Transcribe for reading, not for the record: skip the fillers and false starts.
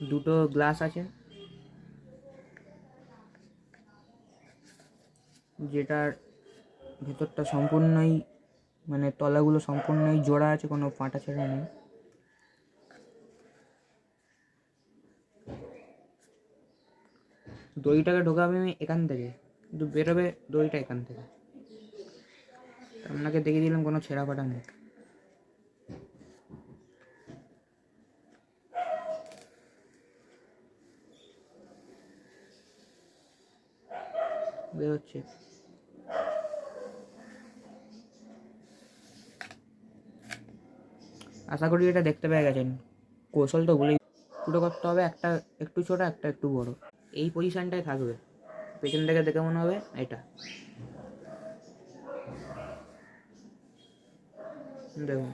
দুটো গ্লাস আছে, যেটার ভেতরটা সম্পূর্ণই মানে তলাগুলো সম্পূর্ণই জোড়া আছে, কোনো ফাটা ছেঁড়া নেই। দড়িটাকে ঢোকাবে আমি এখান থেকে, কিন্তু বেরোবে দড়িটা এখান থেকে। আপনাকে দেখিয়ে দিলাম কোনো ছেঁড়া ফাটা নেই। বেরোচ্ছে। আশা করি এটা দেখতে পেয়ে গেছেন। কৌশল তো ভুলেই, দুটো করতে হবে, একটা একটু ছোট একটা একটু বড়। এই পজিশনটাই থাকবে, পেছন থেকে দেখে মনে হবে এটা। দেখুন